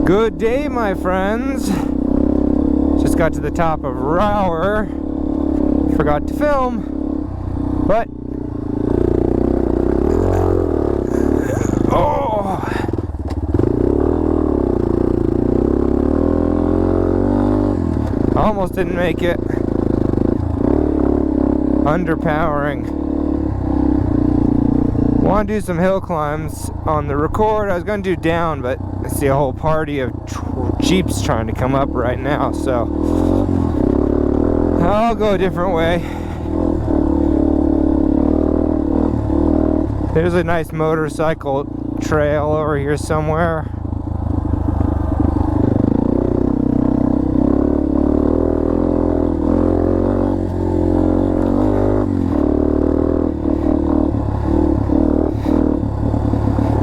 Good day, my friends. Just got to the top of Rowher. Forgot to film, but almost didn't make it. Underpowering. Want to do some hill climbs on the record. I was going to do down, but I see a whole party of Jeeps trying to come up right now, so I'll go a different way. There's a nice motorcycle trail over here somewhere.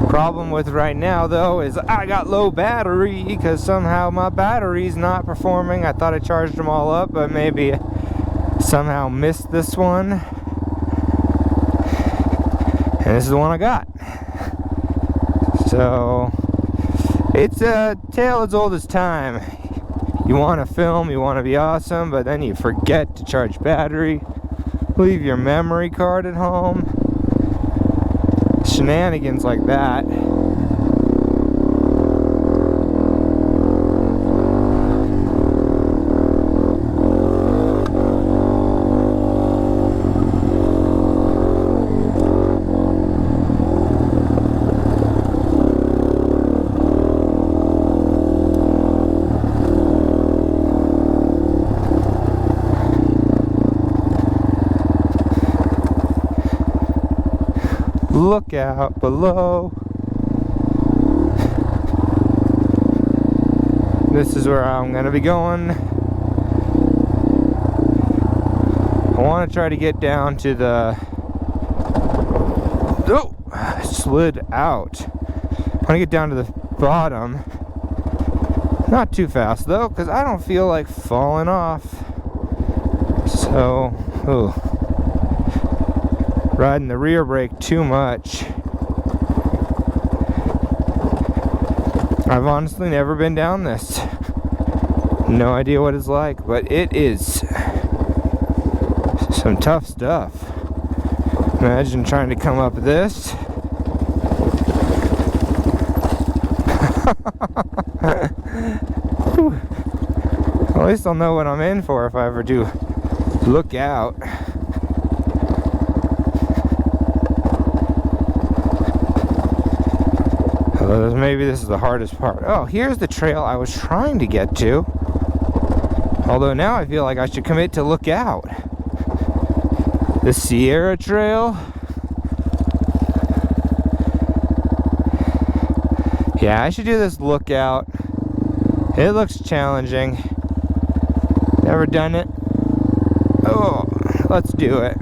Problem with right now though is I got low battery because somehow my battery's not performing. I thought I charged them all up, but maybe somehow missed this one. And this is the one I got. So it's a tale as old as time. You want to film, you want to be awesome, but then you forget to charge battery, leave your memory card at home. Shenanigans like that. Look out below. This is where I'm going to be going. I want to try to get down to the... Oh! I slid out. I want to get down to the bottom. Not too fast though, because I don't feel like falling off. So, ooh. Riding the rear brake too much. I've honestly never been down this. No idea what it's like, but it is some tough stuff. Imagine trying to come up this. At least I'll know what I'm in for if I ever do look out. Maybe this is the hardest part. Oh, here's the trail I was trying to get to. Although now I feel like I should commit to look out. The Sierra Trail. Yeah, I should do this lookout. It looks challenging. Never done it. Oh, let's do it.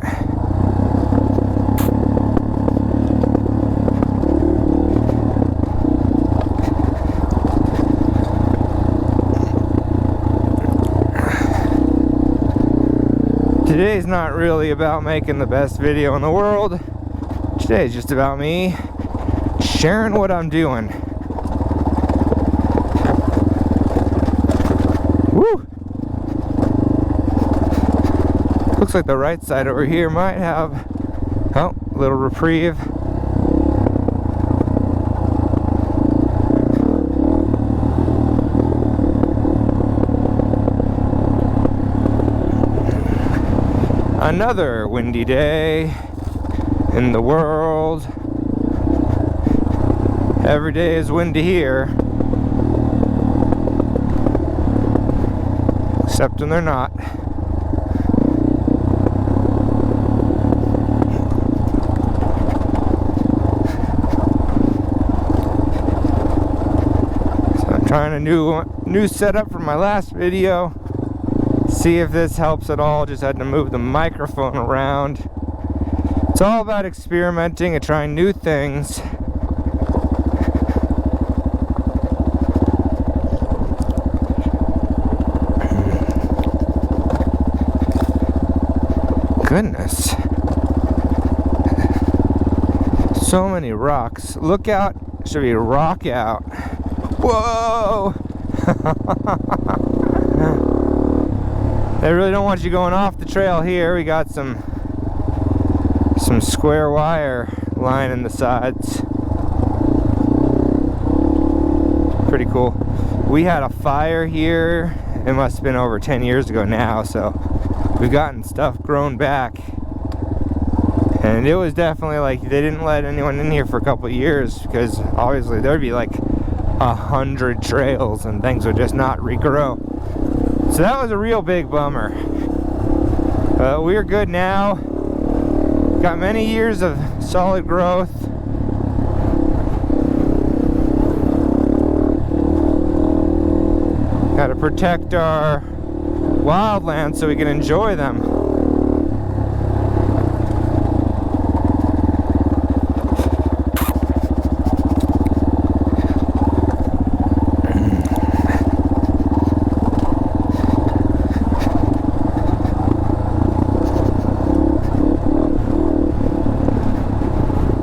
Today's not really about making the best video in the world. Today's just about me sharing what I'm doing. Woo! Looks like the right side over here might have, oh, a little reprieve. Another windy day in the world. Every day is windy here. Except when they're not. So I'm trying a new setup for my last video. See if this helps at all. Just had to move the microphone around. It's all about experimenting and trying new things. Goodness. So many rocks. Look out. Should be rock out. Whoa! They really don't want you going off the trail here. We got some square wire lining the sides. Pretty cool. We had a fire here. It must have been over 10 years ago now, so we've gotten stuff grown back. And it was definitely like they didn't let anyone in here for a couple of years because obviously there'd be like 100 trails and things would just not regrow. So that was a real big bummer. We're good now. Got many years of solid growth. Got to protect our wildlands so we can enjoy them.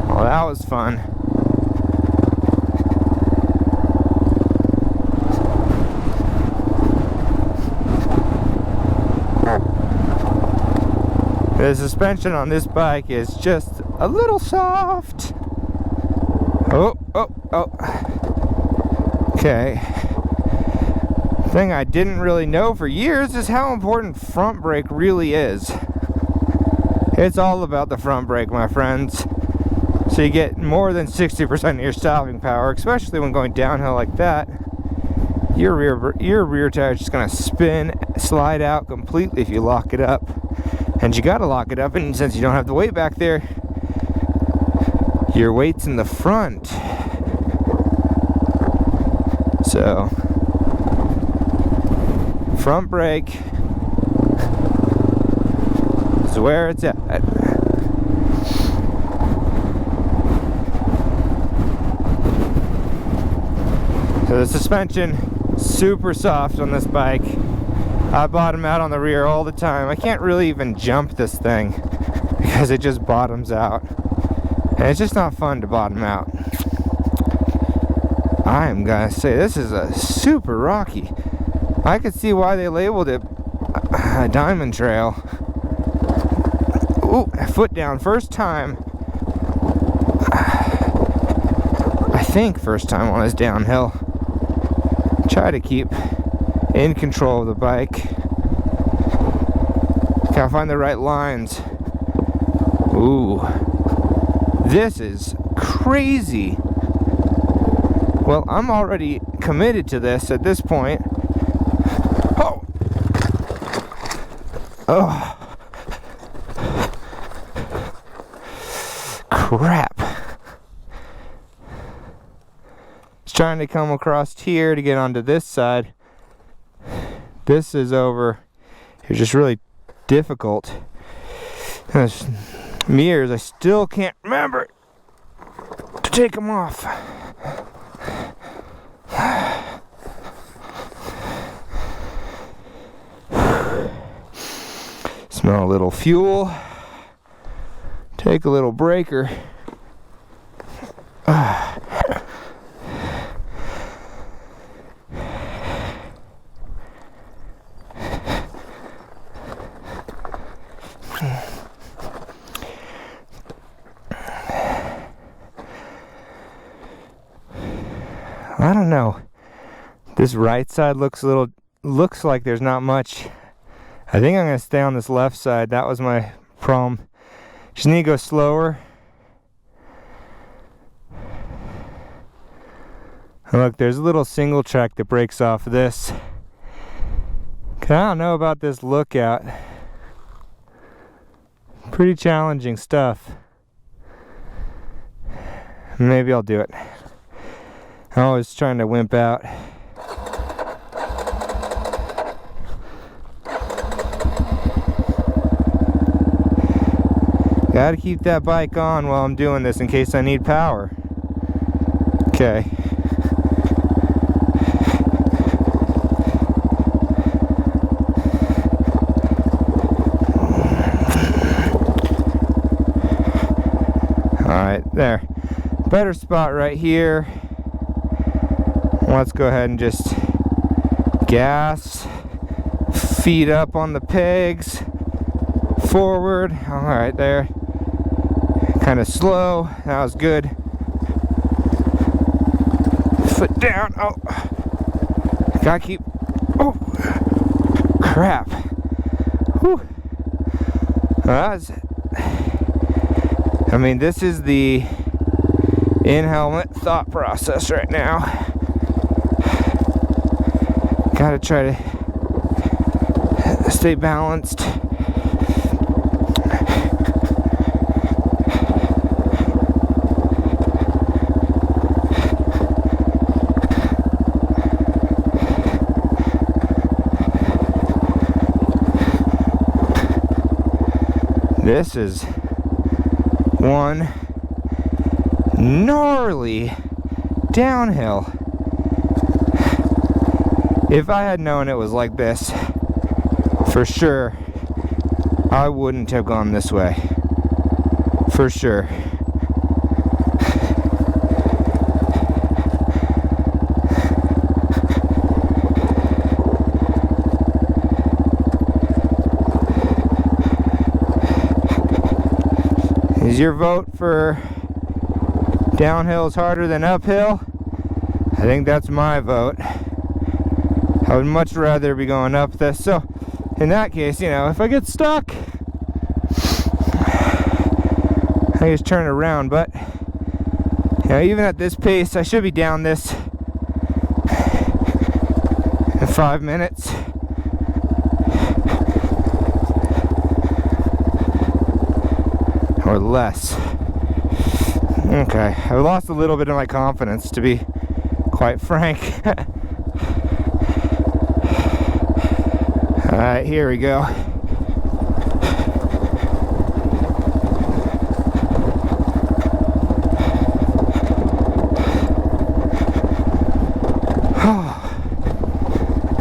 Well, that was fun. The suspension on this bike is just a little soft. Oh. Okay. Thing I didn't really know for years is how important front brake really is. It's all about the front brake, my friends. So you get more than 60% of your stopping power, especially when going downhill like that. Your rear tire is just gonna slide out completely if you lock it up. And you gotta lock it up, and since you don't have the weight back there, your weight's in the front. So, front brake is where it's at. So the suspension, super soft on this bike. I bottom out on the rear all the time. I can't really even jump this thing because it just bottoms out. And it's just not fun to bottom out. I am gonna say this is a super rocky. I could see why they labeled it a diamond trail. Ooh, foot down, first time. I think first time on this downhill. Try to keep in control of the bike. Gotta find the right lines. Ooh, this is crazy. Well, I'm already committed to this at this point. Oh, crap. It's trying to come across here to get onto this side. This is over. It's just really difficult. There's mirrors. I still can't remember to take them off. Smell a little fuel. Take a little breaker. I don't know. This right side looks like there's not much. I think I'm gonna stay on this left side. That was my problem. Just need to go slower. And look, there's a little single track that breaks off of this. I don't know about this lookout. Pretty challenging stuff. Maybe I'll do it. I'm always trying to wimp out. Gotta keep that bike on while I'm doing this in case I need power. Okay. Alright, there. Better spot right here. Let's go ahead and just gas, feet up on the pegs, forward. All right, there. Kind of slow. That was good. Foot down. Oh, gotta keep. Oh, crap. Whew. I mean, this is the in-helmet thought process right now. Gotta try to stay balanced. This is one gnarly downhill. If I had known it was like this, for sure, I wouldn't have gone this way. For sure. Is your vote for downhill is harder than uphill? I think that's my vote. I would much rather be going up this. So in that case, you know, if I get stuck, I just turn around. But you know, even at this pace, I should be down this in 5 minutes. Or less. Okay, I lost a little bit of my confidence, to be quite frank. Alright, here we go.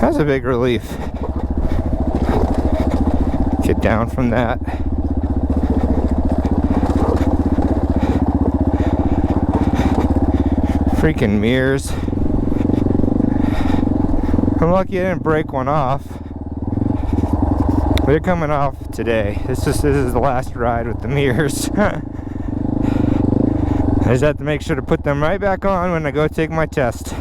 That's a big relief. Get down from that. Freaking mirrors. I'm lucky I didn't break one off. They're coming off today. This is the last ride with the mirrors. I just have to make sure to put them right back on when I go take my test.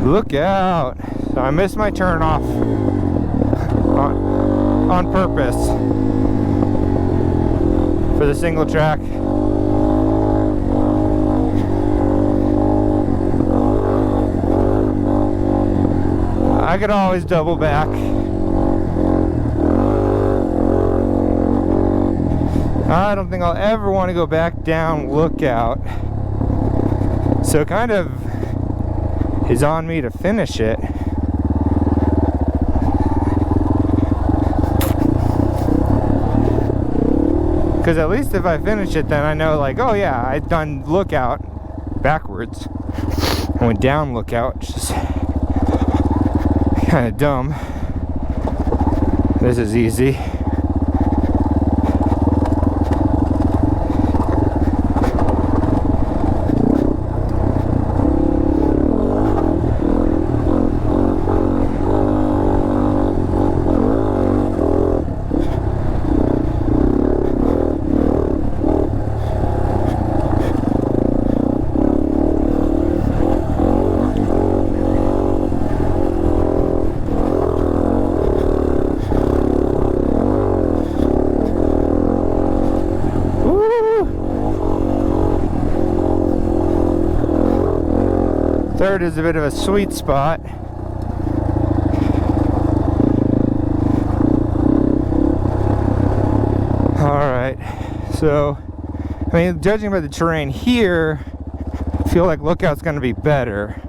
Look out! So I missed my turn off on purpose for the single track. I could always double back. I don't think I'll ever want to go back down Lookout. So kind of is on me to finish it. Because at least if I finish it, then I know, like, oh yeah, I've done Lookout backwards. I went down Lookout, which is kind of dumb. This is easy. Third is a bit of a sweet spot. Alright, so, I mean, judging by the terrain here, I feel like Lookout's going to be better.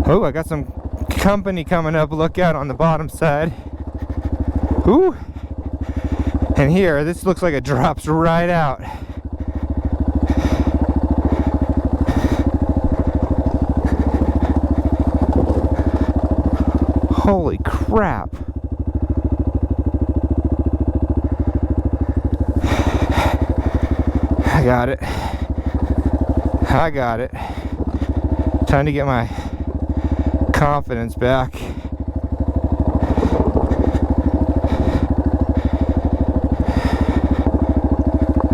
Oh, I got some company coming up. Look out on the bottom side. Ooh. And here, this looks like it drops right out. Holy crap. I got it. I got it. Time to get my confidence back.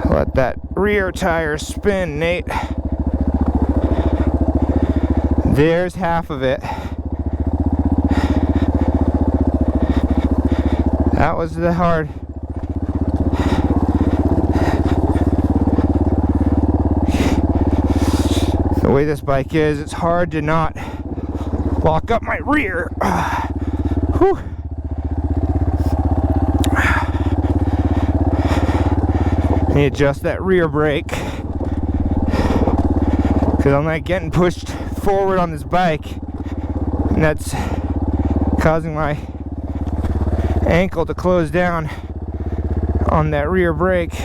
Let that rear tire spin, Nate. There's half of it. That was the hard. The way this bike is, it's hard to not lock up my rear. Whew. Let me adjust that rear brake, because I'm not getting pushed forward on this bike, and that's causing my ankle to close down on that rear brake.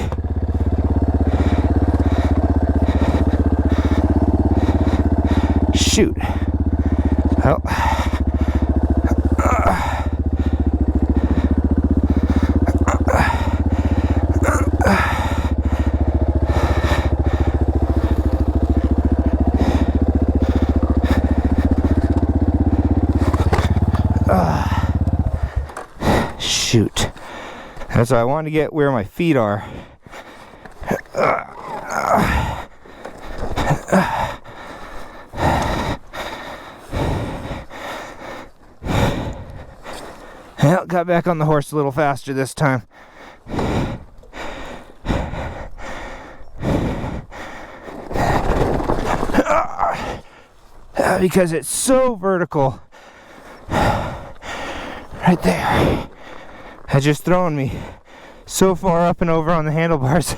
Shoot. Well. Shoot. And so I wanted to get where my feet are. Well, got back on the horse a little faster this time. Because it's so vertical. Right there. It's just throwing me so far up and over on the handlebars.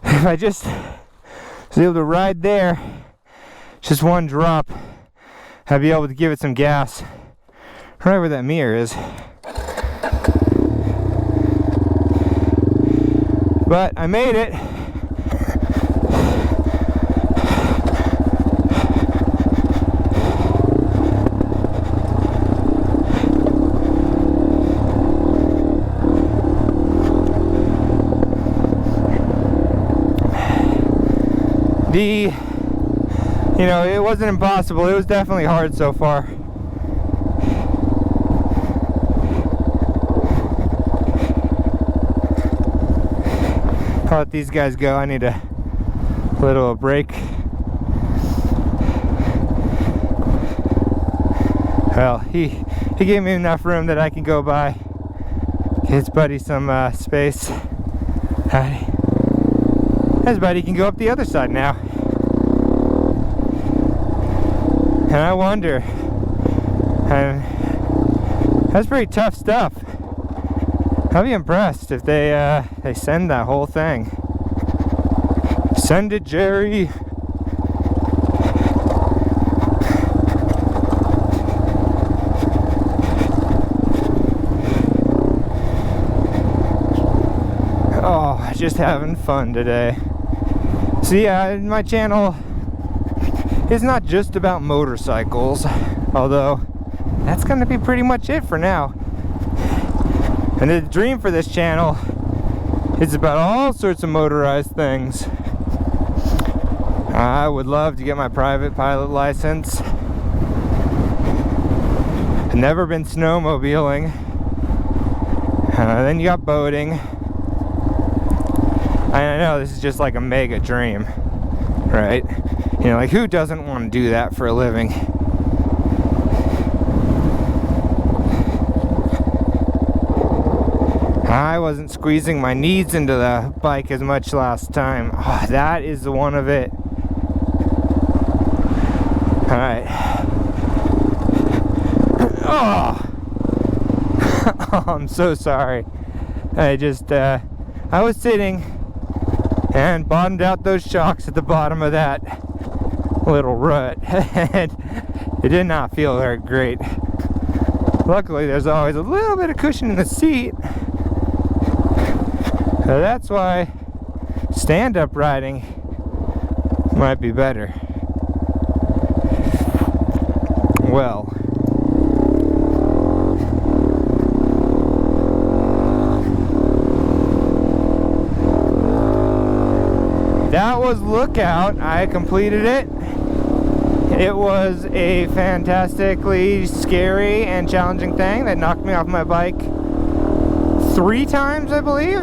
If I just was able to ride there, just one drop, I'd be able to give it some gas. Right where that mirror is. But I made it. You know, it wasn't impossible. It was definitely hard so far. I'll let these guys go. I need a little break. Well, he gave me enough room that I can go by. Give his buddy some space. His buddy can go up the other side now. And I wonder, and that's pretty tough stuff. I'll be impressed if they send that whole thing. Send it, Jerry. Oh, just having fun today. So yeah, my channel is not just about motorcycles, although that's going to be pretty much it for now. And the dream for this channel is about all sorts of motorized things. I would love to get my private pilot license. I've never been snowmobiling. Then you got boating. I know this is just like a mega dream, right? You know, like who doesn't want to do that for a living? I wasn't squeezing my knees into the bike as much last time. Oh, that is the one of it. Alright. Oh! Oh, I'm so sorry. I was sitting and bottomed out those shocks at the bottom of that little rut, and it did not feel very great. Luckily, there's always a little bit of cushion in the seat. So that's why stand-up riding might be better. Well, that was Lookout. I completed it. It was a fantastically scary and challenging thing that knocked me off my bike 3 times, I believe.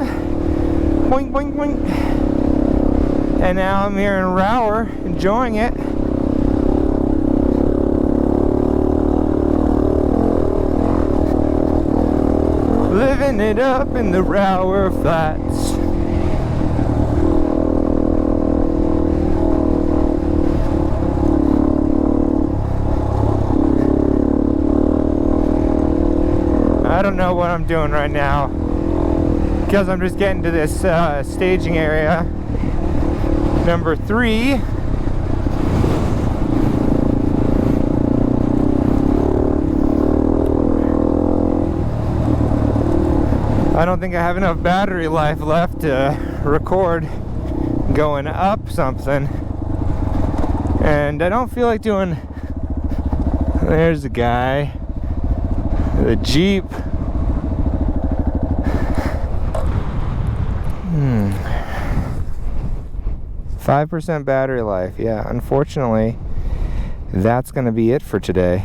Boing, boing, boing. And now I'm here in Rowher, enjoying it. Living it up in the Rowher Flats. I don't know what I'm doing right now because I'm just getting to this staging area number 3. I don't think I have enough battery life left to record going up something, and I don't feel like doing. There's the guy, the Jeep. 5% battery life. Yeah, unfortunately, that's gonna be it for today.